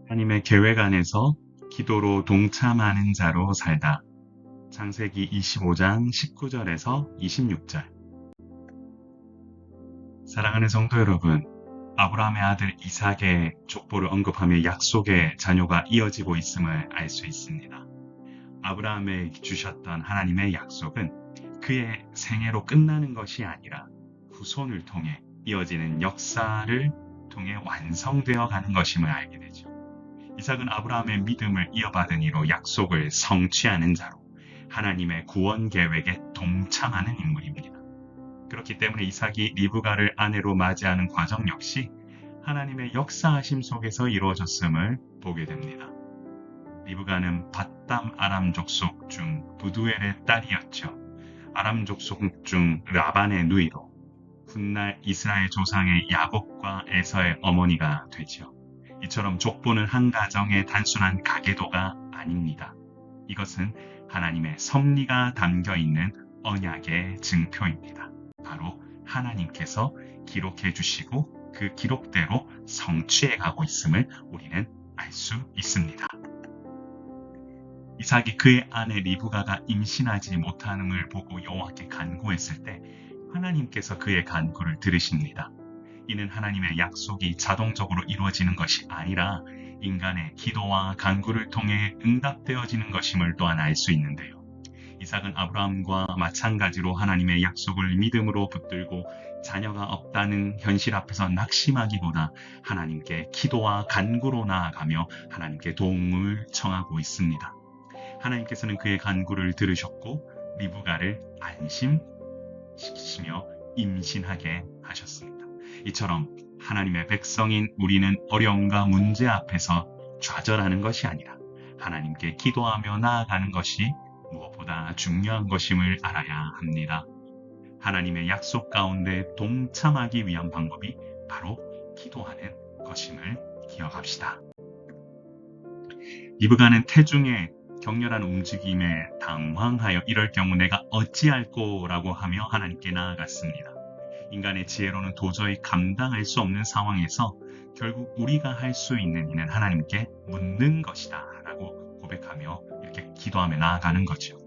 하나님의 계획 안에서 기도로 동참하는 자로 살다. 창세기 25장 19절에서 26절. 사랑하는 성도 여러분, 아브라함의 아들 이삭의 족보를 언급하며 약속의 자녀가 이어지고 있음을 알 수 있습니다. 아브라함에게 주셨던 하나님의 약속은 그의 생애로 끝나는 것이 아니라 후손을 통해 이어지는 역사를 통해 완성되어 가는 것임을 알게 되죠. 이삭은 아브라함의 믿음을 이어받은 이로 약속을 성취하는 자로 하나님의 구원 계획에 동참하는 인물입니다. 그렇기 때문에 이삭이 리브가를 아내로 맞이하는 과정 역시 하나님의 역사하심 속에서 이루어졌음을 보게 됩니다. 리브가는 밧담 아람 족속 중 부두엘의 딸이었죠. 아람 족속 중 라반의 누이로 훗날 이스라엘 조상의 야곱과 에서의 어머니가 되죠. 이처럼 족보는 한 가정의 단순한 가계도가 아닙니다. 이것은 하나님의 섭리가 담겨 있는 언약의 증표입니다. 바로 하나님께서 기록해 주시고 그 기록대로 성취해 가고 있음을 우리는 알 수 있습니다. 이삭이 그의 아내 리브가가 임신하지 못함을 보고 여호와께 간구했을 때 하나님께서 그의 간구를 들으십니다. 이는 하나님의 약속이 자동적으로 이루어지는 것이 아니라 인간의 기도와 간구를 통해 응답되어지는 것임을 또한 알 수 있는데요. 이삭은 아브라함과 마찬가지로 하나님의 약속을 믿음으로 붙들고 자녀가 없다는 현실 앞에서 낙심하기보다 하나님께 기도와 간구로 나아가며 하나님께 도움을 청하고 있습니다. 하나님께서는 그의 간구를 들으셨고 리브가를 안심시키시며 임신하게 하셨습니다. 이처럼 하나님의 백성인 우리는 어려움과 문제 앞에서 좌절하는 것이 아니라 하나님께 기도하며 나아가는 것이 무엇보다 중요한 것임을 알아야 합니다. 하나님의 약속 가운데 동참하기 위한 방법이 바로 기도하는 것임을 기억합시다. 리브가는 태중의 격렬한 움직임에 당황하여 이럴 경우 내가 어찌할꼬라고 하며 하나님께 나아갔습니다. 인간의 지혜로는 도저히 감당할 수 없는 상황에서 결국 우리가 할 수 있는 일은 하나님께 묻는 것이다 라고 고백하며 이렇게 기도하며 나아가는 거죠.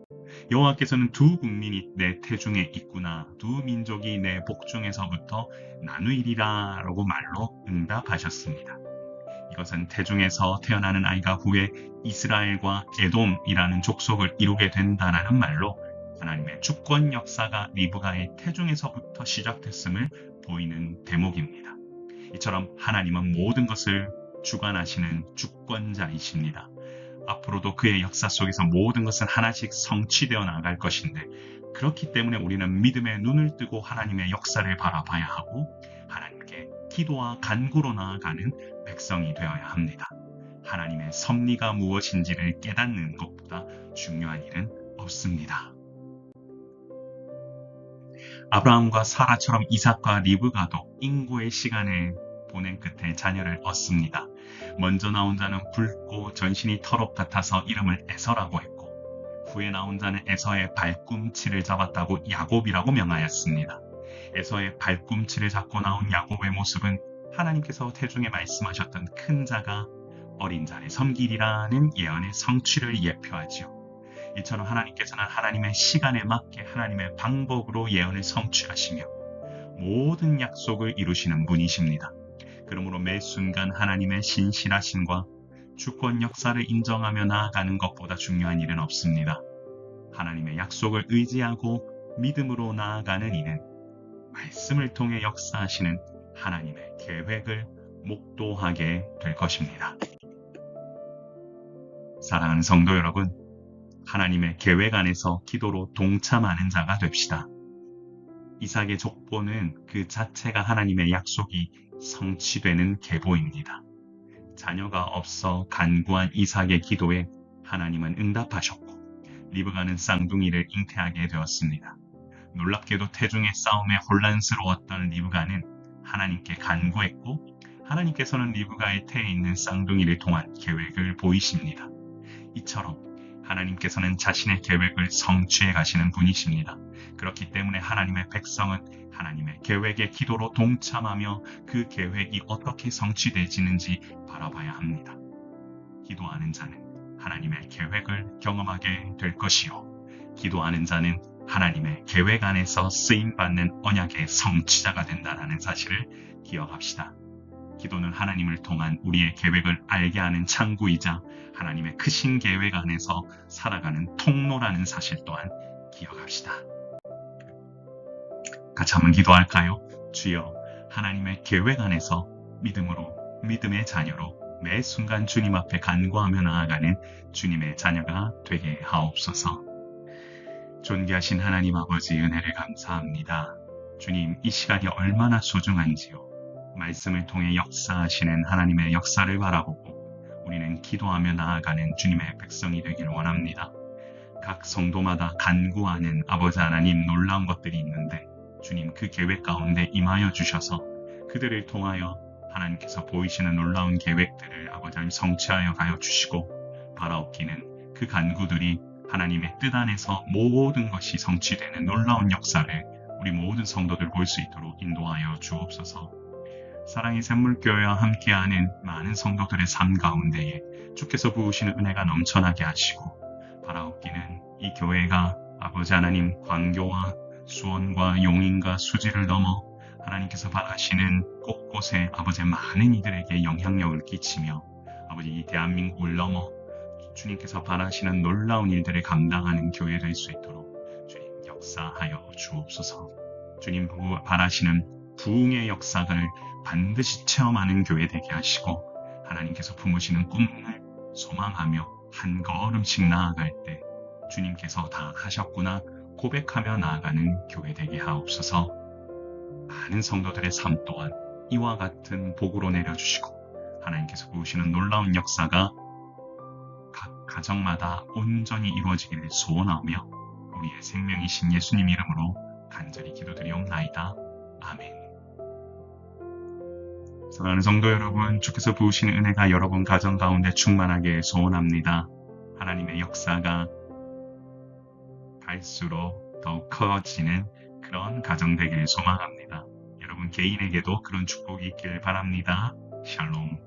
여호와께서는 두 국민이 내 태중에 있구나, 두 민족이 내 복중에서부터 나누이리라 라고 말로 응답하셨습니다. 이것은 태중에서 태어나는 아이가 후에 이스라엘과 에돔이라는 족속을 이루게 된다는 말로 하나님의 주권 역사가 리브가의 태중에서부터 시작됐음을 보이는 대목입니다. 이처럼 하나님은 모든 것을 주관하시는 주권자이십니다. 앞으로도 그의 역사 속에서 모든 것은 하나씩 성취되어 나갈 것인데 그렇기 때문에 우리는 믿음의 눈을 뜨고 하나님의 역사를 바라봐야 하고 하나님께 기도와 간구로 나아가는 백성이 되어야 합니다. 하나님의 섭리가 무엇인지를 깨닫는 것보다 중요한 일은 없습니다. 아브라함과 사라처럼 이삭과 리브가도 인고의 시간을 보낸 끝에 자녀를 얻습니다. 먼저 나온 자는 붉고 전신이 털옷 같아서 이름을 에서라고 했고 후에 나온 자는 에서의 발꿈치를 잡았다고 야곱이라고 명하였습니다. 에서의 발꿈치를 잡고 나온 야곱의 모습은 하나님께서 태중에 말씀하셨던 큰 자가 어린 자를 섬기리라는 예언의 성취를 예표하지요. 이처럼 하나님께서는 하나님의 시간에 맞게 하나님의 방법으로 예언을 성취하시며 모든 약속을 이루시는 분이십니다. 그러므로 매 순간 하나님의 신실하심과 주권 역사를 인정하며 나아가는 것보다 중요한 일은 없습니다. 하나님의 약속을 의지하고 믿음으로 나아가는 이는 말씀을 통해 역사하시는 하나님의 계획을 목도하게 될 것입니다. 사랑하는 성도 여러분, 하나님의 계획 안에서 기도로 동참하는 자가 됩시다. 이삭의 족보는 그 자체가 하나님의 약속이 성취되는 계보입니다. 자녀가 없어 간구한 이삭의 기도에 하나님은 응답하셨고 리브가는 쌍둥이를 잉태하게 되었습니다. 놀랍게도 태중의 싸움에 혼란스러웠던 리브가는 하나님께 간구했고 하나님께서는 리브가의 태에 있는 쌍둥이를 통한 계획을 보이십니다. 이처럼 하나님께서는 자신의 계획을 성취해 가시는 분이십니다. 그렇기 때문에 하나님의 백성은 하나님의 계획에 기도로 동참하며 그 계획이 어떻게 성취되지는지 바라봐야 합니다. 기도하는 자는 하나님의 계획을 경험하게 될 것이요. 기도하는 자는 하나님의 계획 안에서 쓰임받는 언약의 성취자가 된다는 사실을 기억합시다. 기도는 하나님을 통한 우리의 계획을 알게 하는 창구이자 하나님의 크신 계획 안에서 살아가는 통로라는 사실 또한 기억합시다. 같이 한번 기도할까요? 주여, 하나님의 계획 안에서 믿음의 자녀로 매 순간 주님 앞에 간구하며 나아가는 주님의 자녀가 되게 하옵소서. 존귀하신 하나님 아버지, 은혜를 감사합니다. 주님, 이 시간이 얼마나 소중한지요. 말씀을 통해 역사하시는 하나님의 역사를 바라보고 우리는 기도하며 나아가는 주님의 백성이 되길 원합니다. 각 성도마다 간구하는 아버지 하나님, 놀라운 것들이 있는데 주님, 그 계획 가운데 임하여 주셔서 그들을 통하여 하나님께서 보이시는 놀라운 계획들을 아버지 하나님 성취하여 가여 주시고, 바라옵기는 그 간구들이 하나님의 뜻 안에서 모든 것이 성취되는 놀라운 역사를 우리 모든 성도들 볼 수 있도록 인도하여 주옵소서. 사랑의 샘물교회와 함께하는 많은 성도들의 삶 가운데에 주께서 부으시는 은혜가 넘쳐나게 하시고, 바라옵기는 이 교회가 아버지 하나님 광교와 수원과 용인과 수지를 넘어 하나님께서 바라시는 곳곳에 아버지 많은 이들에게 영향력을 끼치며 아버지 이 대한민국을 넘어 주님께서 바라시는 놀라운 일들을 감당하는 교회 될 수 있도록 주님 역사하여 주옵소서. 주님 바라시는 부흥의 역사를 반드시 체험하는 교회 되게 하시고, 하나님께서 품으시는 꿈을 소망하며 한 걸음씩 나아갈 때 주님께서 다 하셨구나 고백하며 나아가는 교회 되게 하옵소서. 많은 성도들의 삶 또한 이와 같은 복으로 내려주시고 하나님께서 부으시는 놀라운 역사가 각 가정마다 온전히 이루어지기를 소원하며 우리의 생명이신 예수님 이름으로 간절히 기도드리옵나이다. 아멘. 사랑하는 성도 여러분, 주께서 부으시는 은혜가 여러분 가정 가운데 충만하게 소원합니다. 하나님의 역사가 갈수록 더욱 커지는 그런 가정 되기를 소망합니다. 여러분 개인에게도 그런 축복이 있길 바랍니다. 샬롬.